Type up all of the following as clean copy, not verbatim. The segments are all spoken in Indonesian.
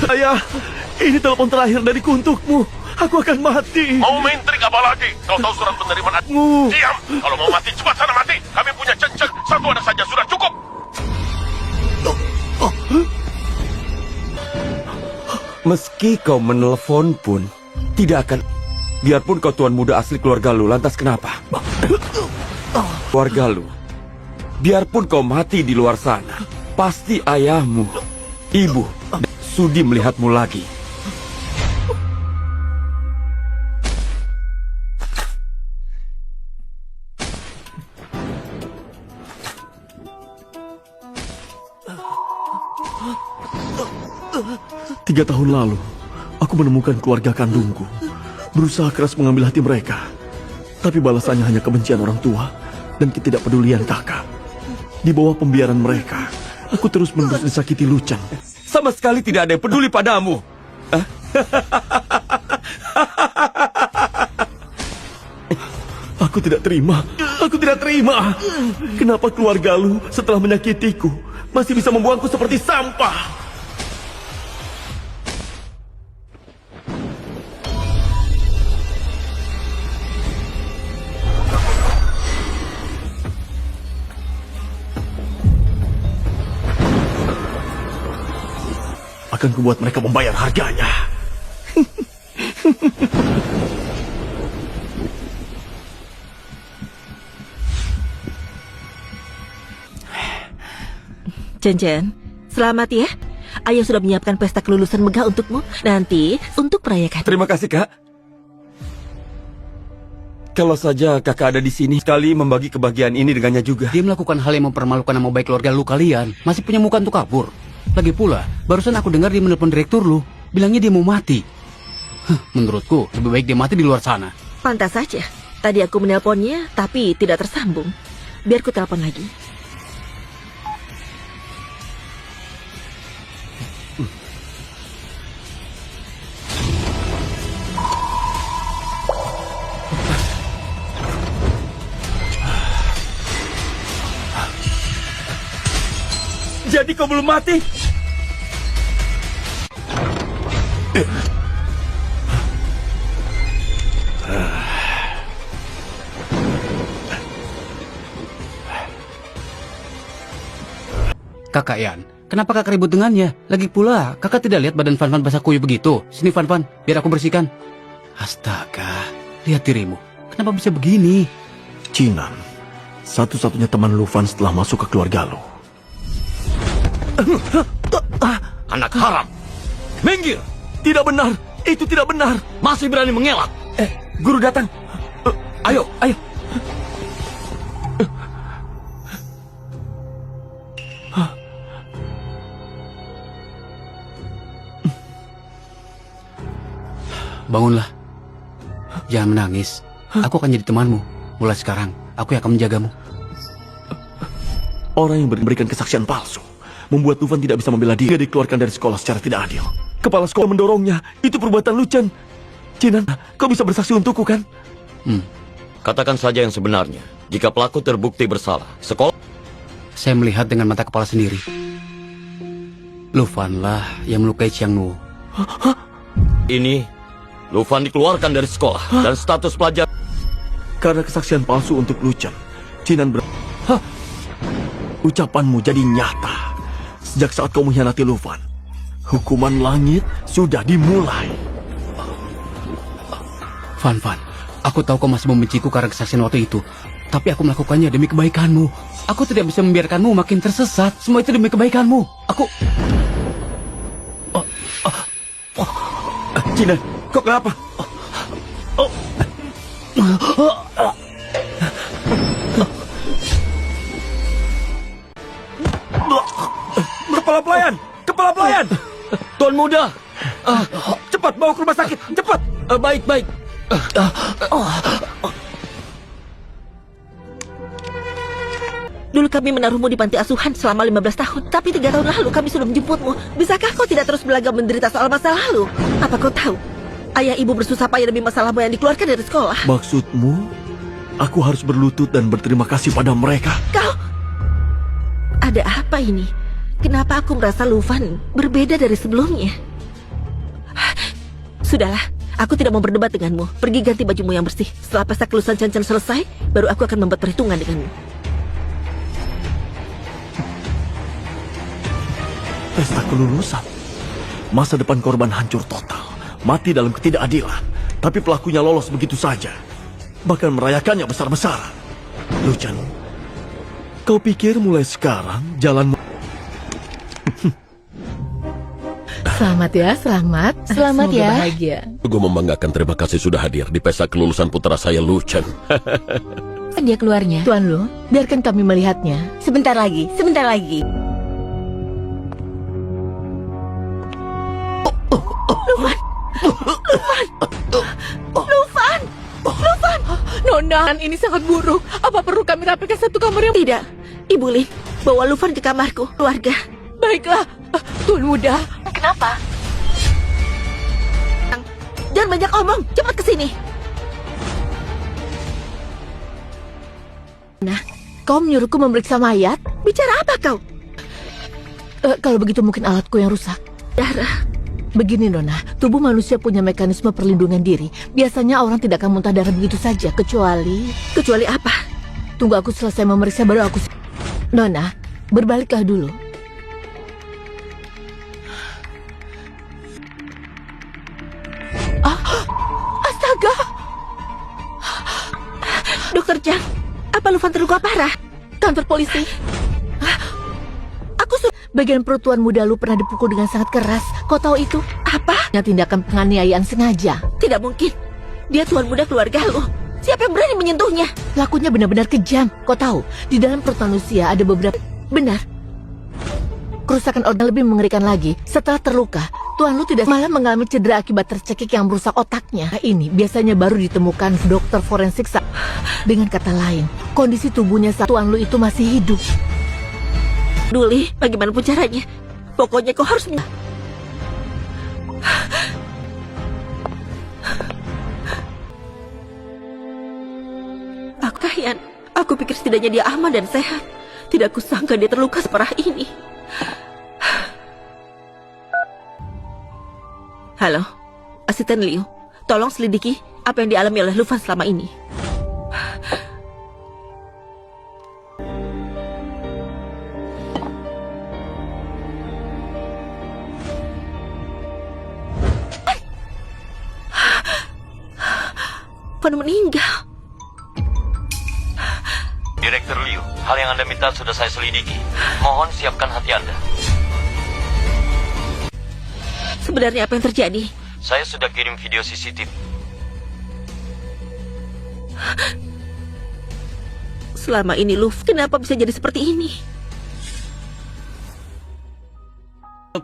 Ayah, ini telepon terakhir dariku untukmu. Aku akan mati. Mau main trik apa lagi? Kau tahu surat penerimaan? Diam! Kalau mau mati, cepat sana mati. Kami punya cek-cek. Satu anak saja sudah cukup. Meski kau menelpon pun, tidak akan... Biarpun kau tuan muda asli keluarga Lu, lantas kenapa? Keluarga Lu, biarpun kau mati di luar sana, pasti ayahmu, ibu, sudi melihatmu lagi. Tiga tahun lalu, aku menemukan keluarga kandungku. Berusaha keras mengambil hati mereka. Tapi balasannya hanya kebencian orang tua dan ketidakpedulian kakak. Di bawah pembiaran mereka, aku terus-menerus disakiti Luchan. Sama sekali tidak ada yang peduli padamu. Aku tidak terima. Aku tidak terima. Kenapa keluarga Lu setelah menyakitiku masih bisa membuangku seperti sampah? Akan kubuat mereka membayar harganya. Jen, selamat ya. Ayah sudah menyiapkan pesta kelulusan megah untukmu. Nanti untuk merayakan. Terima kasih, Kak. Kalau saja kakak ada di sini, sekali membagi kebahagiaan ini dengannya juga. Dia melakukan hal yang mempermalukan nama baik keluarga Lu kalian. Masih punya muka untuk kabur. Lagi pula, barusan aku dengar dia menelpon direktur Lu. Bilangnya dia mau mati. Menurutku, lebih baik dia mati di luar sana. Pantas saja. Tadi aku menelponnya, tapi tidak tersambung. Biar ku telepon lagi. Jadi kau belum mati? Kakak Yan, kenapa kakak ribut dengannya? Lagi pula, kakak tidak lihat badan Fan Fan basah kuyup begitu? Sini Fan Fan, biar aku bersihkan. Astaga, lihat dirimu. Kenapa bisa begini? Jinan, satu-satunya teman Lufan setelah masuk ke keluarga Lu. Anak haram. Minggir! Tidak benar! Itu tidak benar! Masih berani mengelak. Guru datang. Ayo, ayo. Bangunlah. Jangan menangis. Aku akan jadi temanmu. Mulai sekarang, aku yang akan menjagamu. Orang yang memberikan kesaksian palsu membuat Lufan tidak bisa membela diri. Dia dikeluarkan dari sekolah secara tidak adil. Kepala sekolah mendorongnya. Itu perbuatan Luchan. Jinan, kau bisa bersaksi untukku kan? Katakan saja yang sebenarnya. Jika pelaku terbukti bersalah, sekolah... Saya melihat dengan mata kepala sendiri. Lufanlah yang melukai Xiangnu. Ini, Lufan dikeluarkan dari sekolah dan status pelajar. Karena kesaksian palsu untuk Luchan, Jinan ucapanmu jadi nyata. Sejak saat kau mengkhianati Lufan, hukuman langit sudah dimulai. Fan Fan, aku tahu kau masih membenciku karena kesaksian waktu itu. Tapi aku melakukannya demi kebaikanmu. Aku tidak bisa membiarkanmu makin tersesat. Semua itu demi kebaikanmu. Aku... Jinan, kau kenapa? Kepala pelayan! Kepala pelayan! Tuan muda! Cepat bawa ke rumah sakit! Cepat! Baik, baik. Dulu kami menaruhmu di panti asuhan selama 15 tahun. Tapi 3 tahun lalu kami sudah menjemputmu. Bisakah kau tidak terus berlagak menderita soal masa lalu? Apa kau tahu? Ayah ibu bersusah payah demi masalahmu yang dikeluarkan dari sekolah. Maksudmu, aku harus berlutut dan berterima kasih pada mereka? Kau... Ada apa ini? Kenapa aku merasa Lufan berbeda dari sebelumnya? Sudahlah, aku tidak mau berdebat denganmu. Pergi ganti bajumu yang bersih. Setelah pesta kelulusan Chan selesai, baru aku akan membuat perhitungan denganmu. Pesta kelulusan. Masa depan korban hancur total. Mati dalam ketidakadilan. Tapi pelakunya lolos begitu saja. Bahkan merayakannya besar-besaran. Lu Chen, kau pikir mulai sekarang jalanmu... Selamat ya, selamat. Selamat Semoga ya. bahagia. Gue membanggakan, terima kasih sudah hadir di pesta kelulusan putra saya, Lu Chen. Dia keluarnya. Tuan Lu, biarkan kami melihatnya. Sebentar lagi, sebentar lagi. Nona, ini sangat buruk. Apa perlu kami rapikan satu kamar yang... Tidak, Ibu Lin, bawa Lufan ke kamarku, keluarga. Baiklah, Tuan Muda. Kenapa? Jangan banyak omong, cepat ke sini. Nah, kau menyuruhku memeriksa mayat? Bicara apa kau? Kalau begitu mungkin alatku yang rusak. Darah. Begini Nona, tubuh manusia punya mekanisme perlindungan diri. Biasanya orang tidak akan muntah darah begitu saja, kecuali... Kecuali apa? Tunggu aku selesai memeriksa baru aku... Nona, berbaliklah dulu. Astaga! Dokter Chang, apa Lufan terluka parah? Kantor polisi. Aku sudah... Bagian perut Tuan Muda Lu pernah dipukul dengan sangat keras. Kau tahu itu? Apa? Tindakan penganiayaan sengaja. Tidak mungkin. Dia tuan muda keluarga lu. Siapa yang berani menyentuhnya? Lakunya benar-benar kejam. Kau tahu, di dalam perut manusia ada beberapa... Benar. Kerusakan organ lebih mengerikan lagi. Setelah terluka, Tuan Lu tidak malah mengalami cedera akibat tercekik yang merusak otaknya. Ini biasanya baru ditemukan dokter forensik. Dengan kata lain, kondisi tubuhnya saat Tuan Lu itu masih hidup. Duli, bagaimanapun caranya. Pokoknya kau harus... Pakaian. Aku pikir setidaknya dia aman dan sehat. Tidak kusangka dia terluka separah ini. Halo, Asisten Liu. Tolong selidiki apa yang dialami oleh Lufan selama ini. Lufan meninggal. Direktur Liu, hal yang Anda minta sudah saya selidiki. Mohon siapkan hati Anda. Sebenarnya apa yang terjadi? Saya sudah kirim video CCTV. Selama ini Luf, kenapa bisa jadi seperti ini?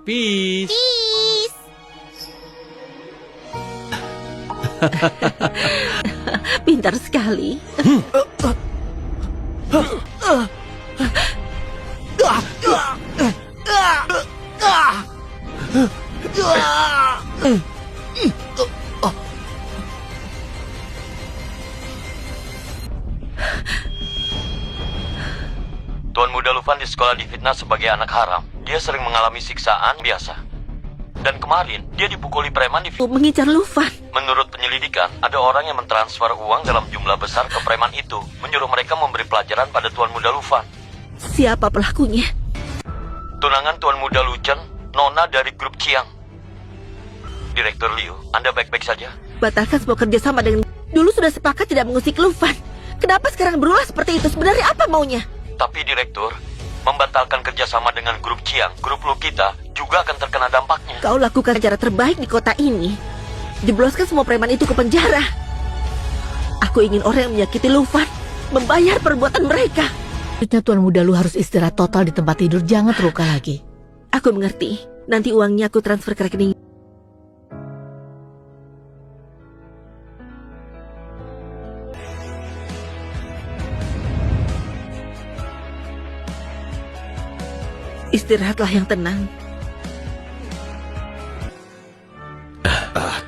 Peace. Pintar sekali. Tuan Muda Lufan di sekolah difitnah sebagai anak haram. Dia sering mengalami siksaan biasa. Dan kemarin, dia dipukuli preman di... Mengincar Lufan. Menurut penyelidikan, ada orang yang mentransfer uang dalam jumlah besar ke preman itu, menyuruh mereka memberi pelajaran pada Tuan Muda Lufan. Siapa pelakunya? Tunangan Tuan Muda Lu Chen, Nona dari grup Chiang. Direktur Liu, Anda baik-baik saja? Batalkan semua kerjasama dengan... Dulu sudah sepakat tidak mengusik Lufan. Kenapa sekarang berulah seperti itu? Sebenarnya apa maunya? Tapi Direktur, membatalkan kerjasama dengan grup Chiang, grup Lu kita, juga akan terkena dampaknya. Kau lakukan cara terbaik di kota ini. Jebloskan semua preman itu ke penjara. Aku ingin orang yang menyakiti Lufan membayar perbuatan mereka. Selanjutnya Tuan Muda Lu harus istirahat total di tempat tidur. Jangan terluka lagi. Aku mengerti. Nanti uangnya aku transfer ke rekening. Istirahatlah yang tenang.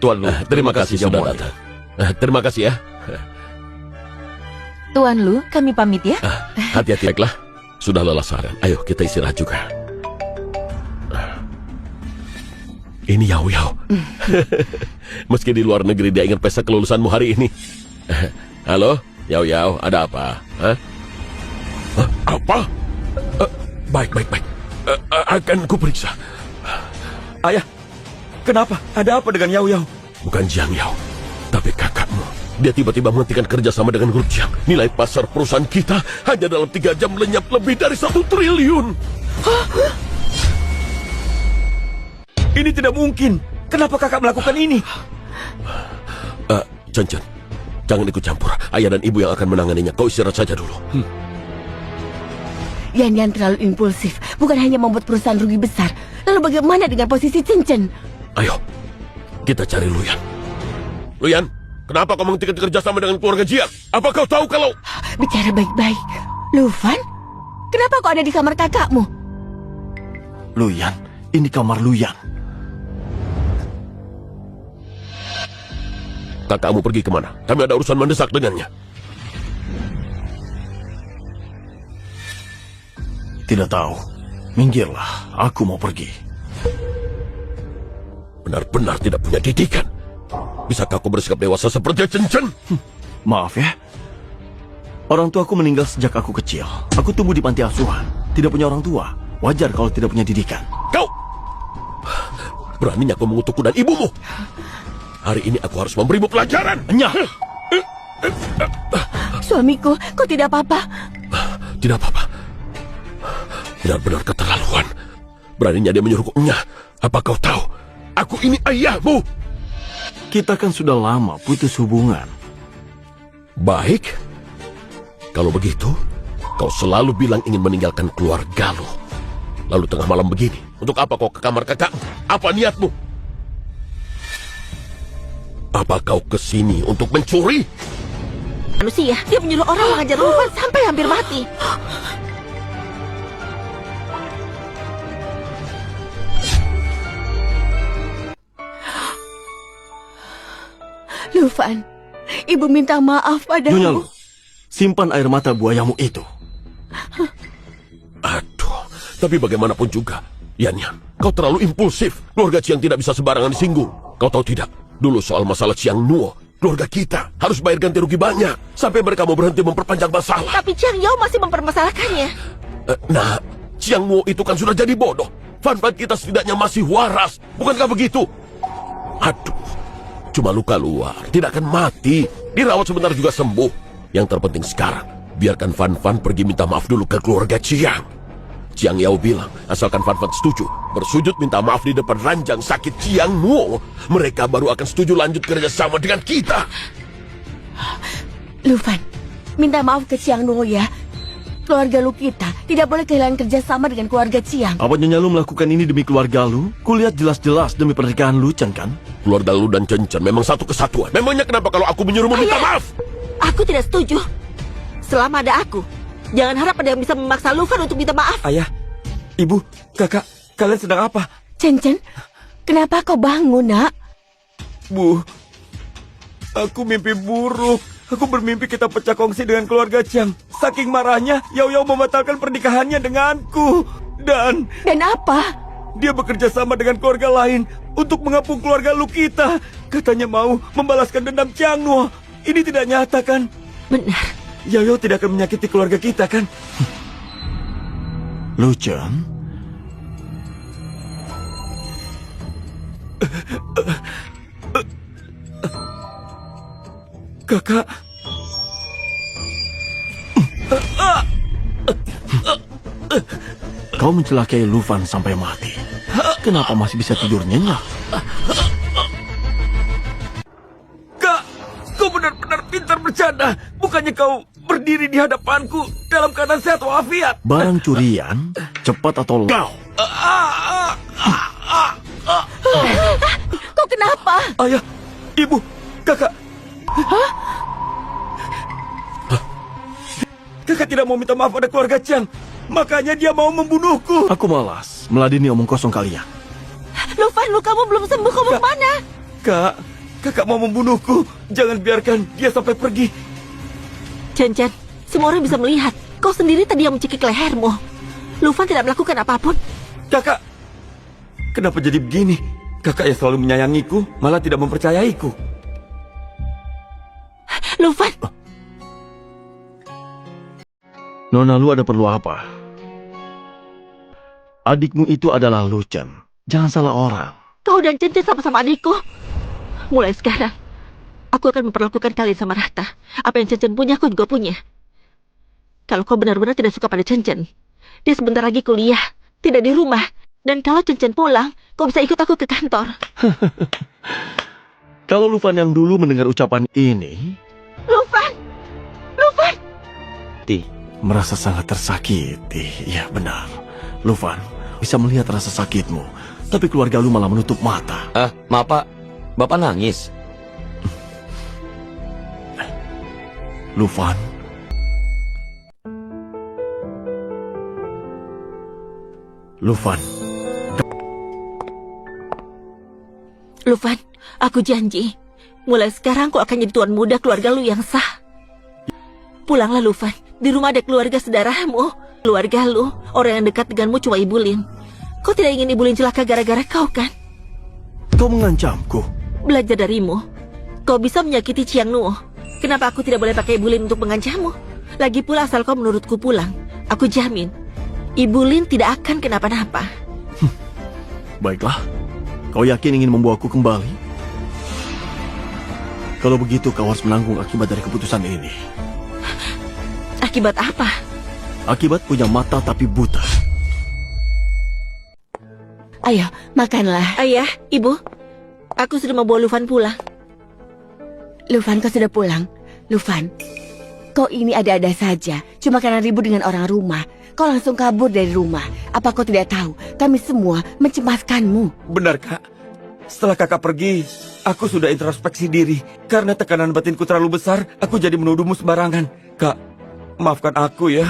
Tuan Lu, terima kasih sudah datang. Terima kasih ya. Tuan Lu, kami pamit ya. Hati-hati, baiklah. Sudah lelah seharian. Ayo kita istirahat juga. Ini Yao Yao. Meski di luar negeri dia ingat pesta kelulusanmu hari ini. Halo, Yao Yao, ada apa? Hah? Apa? Baik. Akan kuperiksa. Ayah, kenapa? Ada apa dengan Yao Yao? Bukan Jiang Yao, tapi kakakmu. Dia tiba-tiba menghentikan kerjasama dengan grup Jiang. Nilai pasar perusahaan kita hanya dalam 3 jam lenyap lebih dari 1 triliun. Ini tidak mungkin. Kenapa kakak melakukan ini? Chen, jangan ikut campur. Ayah dan ibu yang akan menanganinya. Kau istirahat saja dulu. Yan terlalu impulsif. Bukan hanya membuat perusahaan rugi besar. Lalu bagaimana dengan posisi Chen? Ayo, kita cari Luyan. Luyan, kenapa kau menghentikan kerjasama dengan keluarga Jiang? Apa kau tahu kalau... Bicara baik-baik. Lufan, kenapa kau ada di kamar kakakmu? Luyan, ini kamar Luyan. Kakakmu pergi kemana? Kami ada urusan mendesak dengannya. Tidak tahu. Minggirlah, aku mau pergi. Benar-benar tidak punya didikan. Bisakah kau bersikap dewasa seperti Chen? Maaf ya. Orang tuaku meninggal sejak aku kecil. Aku tumbuh di panti asuhan. Tidak punya orang tua. Wajar kalau tidak punya didikan. Kau! Beraninya kau mengutukku dan ibumu. Hari ini aku harus memberimu pelajaran. Nyah! Suamiku, kau tidak apa-apa? Tidak apa-apa. Benar-benar keterlaluan. Beraninya dia menyuruhku. Nyah, apa kau tahu? Aku ini ayahmu. Kita kan sudah lama putus hubungan. Baik. Kalau begitu, kau selalu bilang ingin meninggalkan keluargamu. Lalu tengah malam begini, untuk apa kau ke kamar kakakmu? Apa niatmu? Apa kau kesini untuk mencuri? Manusia, dia menyuruh orang mengajar Lufan sampai hampir mati. Lufan, ibu minta maaf padamu. Nyonya Lu, simpan air mata buayamu itu. Aduh, tapi bagaimanapun juga, Yan, kau terlalu impulsif. Keluarga Chiang tidak bisa sembarangan disinggung. Kau tahu tidak, dulu soal masalah Chiang Nuo, keluarga kita harus bayar ganti rugi banyak sampai mereka mau berhenti memperpanjang masalah. Tapi Chiang Yao masih mempermasalahkannya. Nah, Chiang Nuo itu kan sudah jadi bodoh. Fan-fan kita setidaknya masih waras, bukankah begitu? Aduh, cuma luka luar, tidak akan mati. Dirawat sebentar juga sembuh. Yang terpenting sekarang, biarkan Fan-Fan pergi minta maaf dulu ke keluarga Chiang. Chiang Yao bilang, asalkan Fan-Fan setuju bersujud minta maaf di depan ranjang sakit Chiang Nuo, mereka baru akan setuju lanjut kerjasama dengan kita. Lufan, minta maaf ke Chiang Nuo ya. Keluarga lu kita tidak boleh kehilangan kerjasama dengan keluarga Chiang. Apa Nyonya Lu melakukan ini demi keluarga Lu? Kulihat jelas-jelas demi pernikahan Lu, Chen kan? Keluarga Lu dan Chen memang satu kesatuan. Memangnya kenapa kalau aku menyuruhmu minta maaf? Aku tidak setuju. Selama ada aku, jangan harap ada yang bisa memaksa Lufan untuk minta maaf. Ayah, ibu, kakak, kalian sedang apa? Chen, kenapa kau bangun, nak? Bu, aku mimpi buruk. Aku bermimpi kita pecah kongsi dengan keluarga Chiang. Saking marahnya, Yao Yao membatalkan pernikahannya denganku. Dan apa? dia bekerja sama dengan keluarga lain untuk mengepung keluarga Lu kita. Katanya mau membalaskan dendam Chiang Nuo. Ini tidak nyata kan? Benar. Yao Yao tidak akan menyakiti keluarga kita kan? Lu, Chen? Kakak. Kau mencelakai Lufan sampai mati. Kenapa masih bisa tidur nyenyak? Kak, kau benar-benar pintar bercanda. Bukannya kau berdiri di hadapanku dalam keadaan sehat walafiat. Barang curian, cepat atau lambat. Kau kenapa? Ayah, ibu, kakak. Kakak tidak mau minta maaf pada keluarga Chiang. Makanya dia mau membunuhku. Aku malas meladeni omong kosong kalian. Lufan, lukamu belum sembuh. Kau mau kemana? Kak, kakak mau membunuhku. Jangan biarkan dia sampai pergi. Chen, semua orang bisa melihat. Kau sendiri tadi yang mencekik lehermu. Lufan tidak melakukan apapun. Kakak, kenapa jadi begini? Kakak yang selalu menyayangiku malah tidak mempercayaiku. Lufan, Nona Lu ada perlu apa? Adikmu itu adalah Lucen. Jangan salah orang. kau dan Cincin sama-sama adikku. Mulai sekarang, aku akan memperlakukan kalian sama rata. Apa yang Cincin punya, aku juga punya. Kalau kau benar-benar tidak suka pada Cincin, dia sebentar lagi kuliah, tidak di rumah. Dan kalau Cincin pulang, kau bisa ikut aku ke kantor. Kalau Lufan yang dulu mendengar ucapan ini, Lufan! Lufan! merasa sangat tersakiti. Ya benar, Lufan bisa melihat rasa sakitmu, tapi keluarga lu malah menutup mata. Maaf Pak, Bapak nangis. Lufan, Lufan, Lufan, aku janji. Mulai sekarang kau akan jadi tuan muda keluarga lu yang sah. Pulanglah Lufan, di rumah ada keluarga saudaramu. Keluarga lu, orang yang dekat denganmu cuma Ibu Lin. Kau tidak ingin Ibu Lin celaka gara-gara kau kan? kau mengancamku. Belajar darimu. Kau bisa menyakiti Chiang Nuo. Kenapa aku tidak boleh pakai Ibu Lin untuk mengancammu? Lagi pula asal kau menurutku pulang, aku jamin Ibu Lin tidak akan kenapa-napa. Baiklah, kau yakin ingin membawaku kembali? Kalau begitu kau harus menanggung akibat dari keputusan ini. Akibat apa? Akibat punya mata tapi buta. Ayo, makanlah. Ayah, Ibu, aku sudah membawa Lufan pulang. Lufan, kau sudah pulang. Lufan, kau ini ada-ada saja. Cuma karena ribut dengan orang rumah. Kau langsung kabur dari rumah. Apa kau tidak tahu? Kami semua mencemaskanmu. Benar, Kak. Setelah kakak pergi, aku sudah introspeksi diri. Karena tekanan batinku terlalu besar, aku jadi menuduhmu sembarangan. Kak, maafkan aku ya.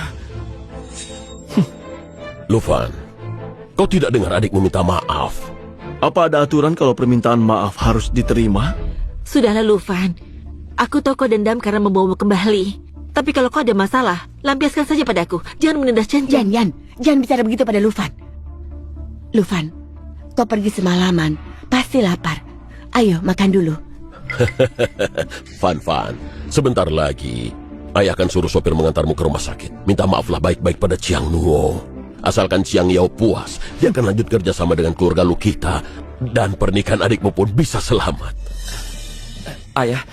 Lufan, kau tidak dengar adikmu minta maaf. Apa ada aturan kalau permintaan maaf harus diterima? Sudahlah Lufan, aku tahu kau dendam karena membawamu kembali. Tapi kalau kau ada masalah, lampiaskan saja padaku. Jangan menindas janji. Yan, jangan bicara begitu pada Lufan. Lufan, kau pergi semalaman. Pasti lapar. Ayo, makan dulu. Fan, sebentar lagi ayah akan suruh sopir mengantarmu ke rumah sakit. Minta maaflah baik-baik pada Chiang Nuo. Asalkan Chiang Yao puas, dia akan lanjut kerja sama dengan keluarga Lukita. Dan pernikahan adikmu pun bisa selamat. Ayah,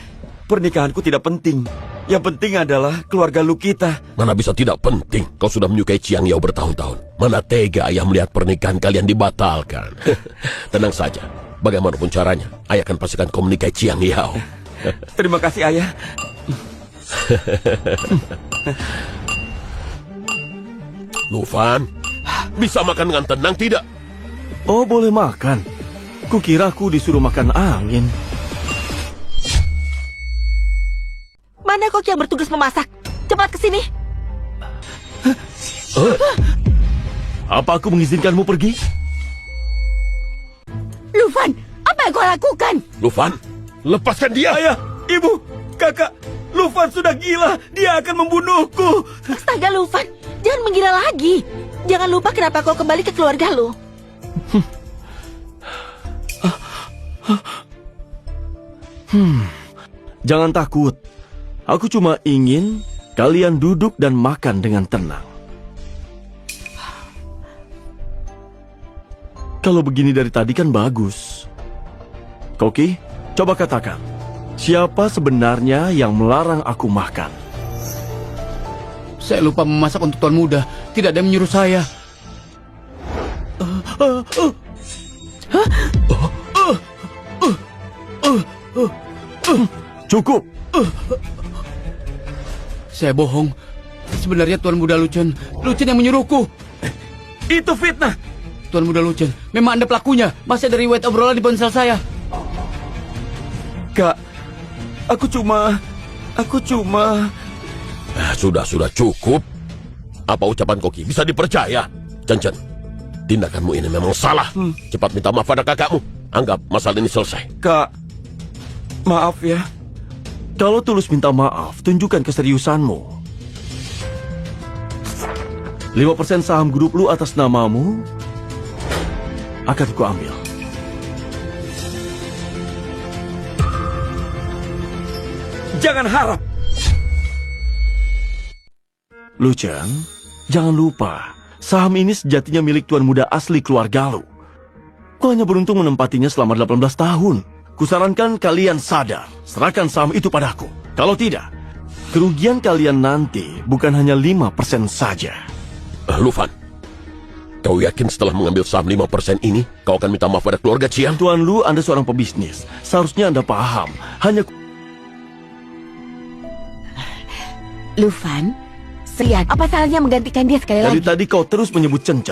pernikahanku tidak penting. Yang penting adalah keluarga Lukita. Mana bisa tidak penting? Kau sudah menyukai Chiang Yao bertahun-tahun. Mana tega ayah melihat pernikahan kalian dibatalkan. Tenang saja. Bagaimanapun caranya, ayah akan pastikan kau menikahi Chiang Yao. Terima kasih, Ayah. Lufan, bisa makan dengan tenang tidak? Oh, boleh makan. Kukira aku disuruh makan angin. Mana kok yang bertugas memasak? Cepat ke sini. Apa aku mengizinkanmu pergi? Lufan, apa yang kau lakukan? Lufan, lepaskan dia. Ayah, Ibu, Kakak, Lufan sudah gila. Dia akan membunuhku. Astaga Lufan, jangan menggila lagi. Jangan lupa kenapa kau kembali ke keluarga lu. Jangan takut. Aku cuma ingin kalian duduk dan makan dengan tenang. Kalau begini dari tadi kan bagus. Koki, coba katakan. Siapa sebenarnya yang melarang aku makan? Saya lupa memasak untuk tuan muda. Tidak ada yang menyuruh saya. Cukup. Saya bohong. Sebenarnya tuan muda Lucen yang menyuruhku. Itu fitnah. Tuan muda Lucen, memang Anda pelakunya. Masih ada riwayat obrolan di ponsel saya. Kak, aku cuma... Sudah cukup. Apa ucapan Koki bisa dipercaya? Chen, tindakanmu ini memang salah. Cepat minta maaf pada kakakmu. Anggap masalah ini selesai. Kak, maaf ya. Kalau tulus minta maaf, tunjukkan keseriusanmu. 5% saham grup lu atas namamu akan kuambil. Jangan harap. Lu Cheng, jangan lupa, saham ini sejatinya milik tuan muda asli keluarga lu. Kau hanya beruntung menempatinya selama 18 tahun. Kusarankan kalian sadar, serahkan saham itu padaku. Kalau tidak, kerugian kalian nanti bukan hanya 5% saja. Lufan, kau yakin setelah mengambil saham 5% ini, kau akan minta maaf pada keluarga Chiang? Tuan Lu, Anda seorang pebisnis. Seharusnya Anda paham. Hanya Lufan, Sian, apa salahnya menggantikan dia sekali dari lagi? tadi kau terus menyebut Chen.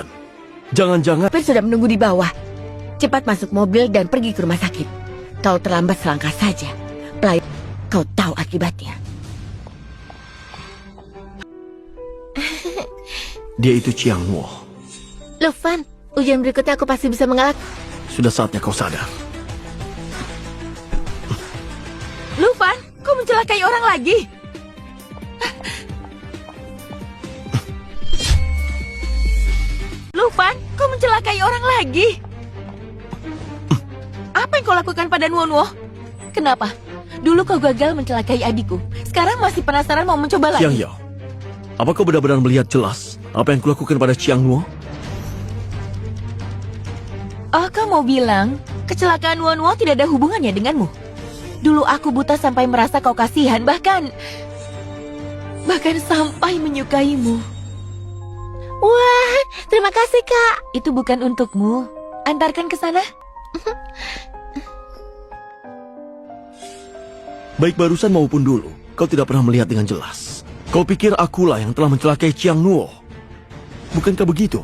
Jangan-jangan Pir sudah menunggu di bawah. Cepat masuk mobil dan pergi ke rumah sakit. Kau terlambat selangkah saja. Pelay, kau tahu akibatnya. dia itu Chiang Mo. Lufan, ujian berikutnya aku pasti bisa mengalahkan. Sudah saatnya kau sadar. Lufan, kau mencelakai orang lagi. Lufan, kau mencelakai orang lagi. Apa yang kau lakukan pada Nuo? Kenapa? Dulu kau gagal mencelakai adikku. Sekarang masih penasaran mau mencoba lagi. Chiang Yao, apa kau benar-benar melihat jelas apa yang kulakukan pada Chiang Nuo? Oh, kau mau bilang kecelakaan Nuo tidak ada hubungannya denganmu? Dulu aku buta sampai merasa kau kasihan, bahkan sampai menyukaimu. Wah, terima kasih Kak. Itu bukan untukmu. Antarkan ke sana. Baik barusan maupun dulu, kau tidak pernah melihat dengan jelas. Kau pikir akulah yang telah mencelakai Chiang Nuo? Bukankah begitu?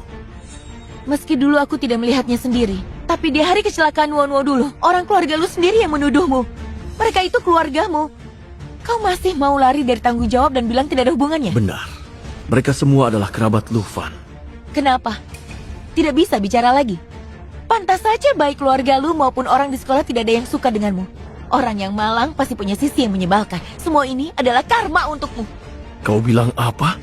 Meski dulu aku tidak melihatnya sendiri, tapi di hari kecelakaan Nuo dulu, orang keluarga lu sendiri yang menuduhmu. Mereka itu keluargamu. Kau masih mau lari dari tanggung jawab dan bilang tidak ada hubungannya? Benar. Mereka semua adalah kerabat Lufan. Kenapa? Tidak bisa bicara lagi. Pantas saja baik keluarga lu maupun orang di sekolah tidak ada yang suka denganmu. Orang yang malang pasti punya sisi yang menyebalkan. Semua ini adalah karma untukmu. Kau bilang apa?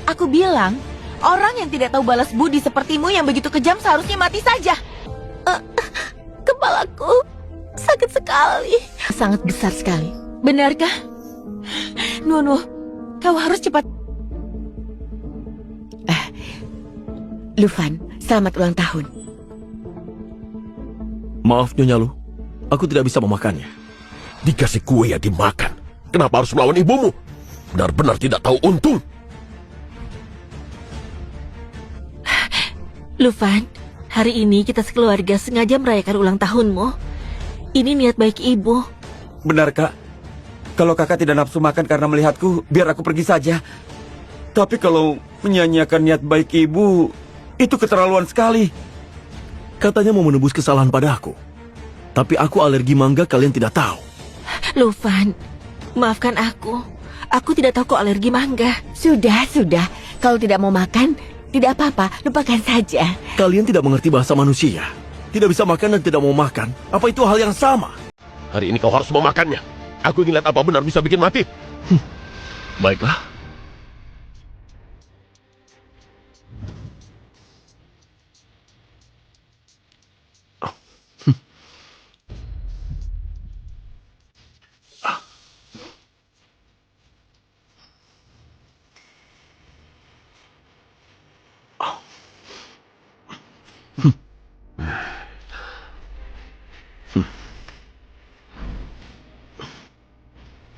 Aku bilang, orang yang tidak tahu balas budi sepertimu yang begitu kejam seharusnya mati saja. Kepalaku sakit sekali. Sangat besar sekali. Benarkah? Nuo, kau harus cepat. Lufan, selamat ulang tahun. Maaf Nyonya Lu, aku tidak bisa memakannya. Dikasih kue ya dimakan. Kenapa harus melawan ibumu? Benar-benar tidak tahu untung. Lufan, hari ini kita sekeluarga sengaja merayakan ulang tahunmu. Ini niat baik ibu. Benar, Kak. Kalau kakak tidak nafsu makan karena melihatku, biar aku pergi saja. Tapi kalau menyanyiakan niat baik ibu, itu keterlaluan sekali. Katanya mau menebus kesalahan padaku. Tapi aku alergi mangga, kalian tidak tahu. Lufan, maafkan aku. Aku tidak tahu kau alergi mangga. Sudah. Kalau tidak mau makan, tidak apa-apa, lupakan saja. Kalian tidak mengerti bahasa manusia. Tidak bisa makan dan tidak mau makan. Apa itu hal yang sama? Hari ini kau harus memakannya. Aku ingin lihat apa benar bisa bikin mati. Baiklah.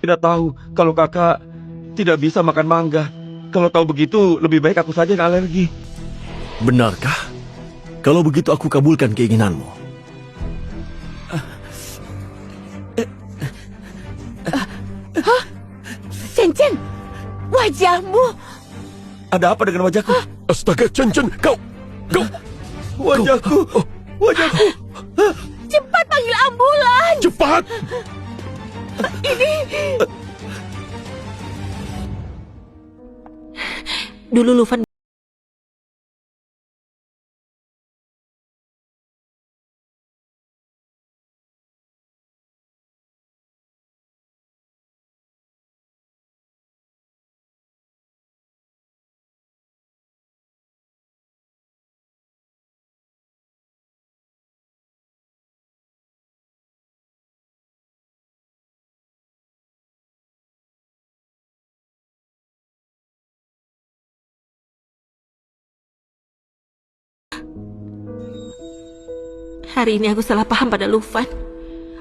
Tidak tahu kalau kakak tidak bisa makan mangga. Kalau tahu begitu, lebih baik aku saja yang alergi. Benarkah? Kalau begitu aku kabulkan keinginanmu. Chen, wajahmu. Ada apa dengan wajahku? Astaga, Chen, kau... Wajahku. Cepat panggil ambulan. Cepat! Dulu Lufan Hari ini aku salah paham pada Lufan.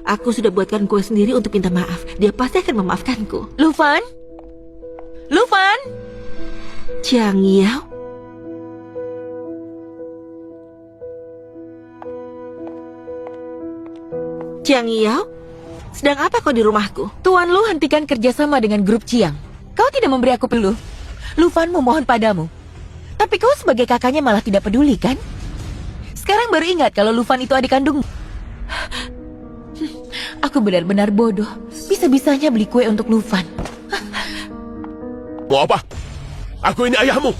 Aku sudah buatkan kue sendiri untuk minta maaf. Dia pasti akan memaafkanku. Lufan? Lufan? Jiang Yao. Jiang Yao, sedang apa kau di rumahku? Tuan Lu hentikan kerjasama dengan grup Ciang. Kau tidak memberi aku peluh. Lufan memohon padamu. Tapi kau sebagai kakaknya malah tidak peduli, kan? Sekarang baru ingat kalau Lufan itu adik kandungmu. Aku benar-benar bodoh. Bisa-bisanya beli kue untuk Lufan. Mau apa? Aku ini ayahmu.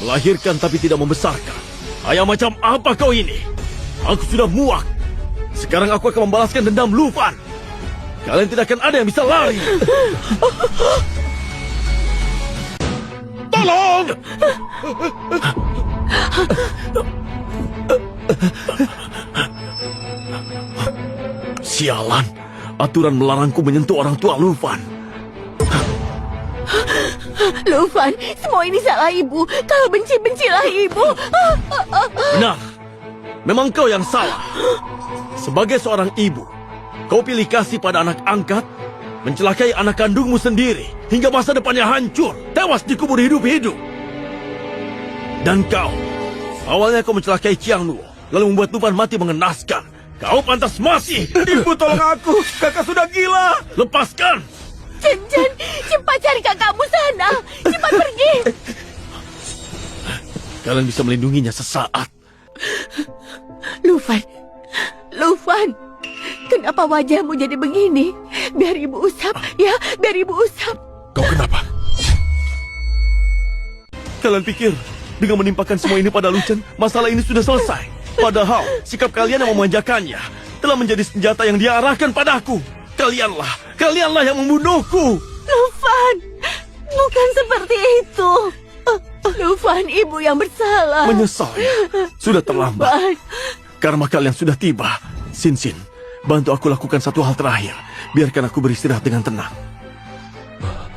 Melahirkan tapi tidak membesarkan. Ayah macam apa kau ini? Aku sudah muak. Sekarang aku akan membalaskan dendam Lufan. Kalian tidak akan ada yang bisa lari. Tolong! Sialan, aturan melarangku menyentuh orang tua Lufan. Lufan, semua ini salah ibu. Kalau benci-bencilah ibu. Benar, memang kau yang salah. Sebagai seorang ibu, kau pilih kasih pada anak angkat, mencelakai anak kandungmu sendiri, hingga masa depannya hancur, tewas dikubur hidup-hidup. Dan kau, awalnya kau mencelakai Chiang Nuo, lalu membuat Lufan mati mengenaskan. Kau pantas mati. Ibu tolong aku, kakak sudah gila. Lepaskan. Chen, cepat cari kakakmu sana. Cepat pergi. Kalian bisa melindunginya sesaat. Lufan, kenapa wajahmu jadi begini? Biar ibu usap, ya, biar ibu usap. Kau kenapa? Kalian pikir dengan menimpakan semua ini pada Lucen, masalah ini sudah selesai? Padahal sikap kalian yang memanjakannya telah menjadi senjata yang dia arahkan padaku. Kalianlah yang membunuhku. Lufan, bukan seperti itu. Lufan, ibu yang bersalah. Menyesal ya? Sudah terlambat. Lufan. Karma kalian sudah tiba. Sin, bantu aku lakukan satu hal terakhir. Biarkan aku beristirahat dengan tenang.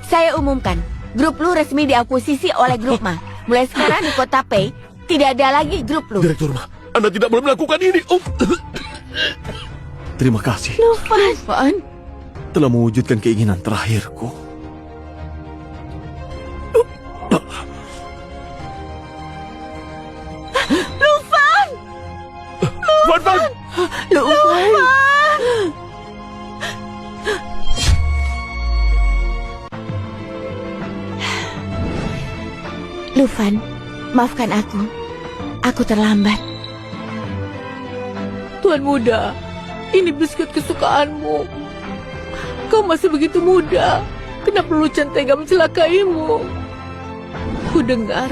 Saya umumkan, grup Lu resmi diakuisisi oleh grup Ma. Mulai sekarang di kota Pei, tidak ada lagi grup Lu. Direktur Ma, Anda tidak boleh melakukan ini. Oh. Terima kasih. Lufan. Telah mewujudkan keinginan terakhirku. Van! Lufan. Lufan, maafkan aku. Aku terlambat. Tuan muda, ini biskuit kesukaanmu. Kau masih begitu muda. Kenapa Lucen tega mencelakaimu? Ku dengar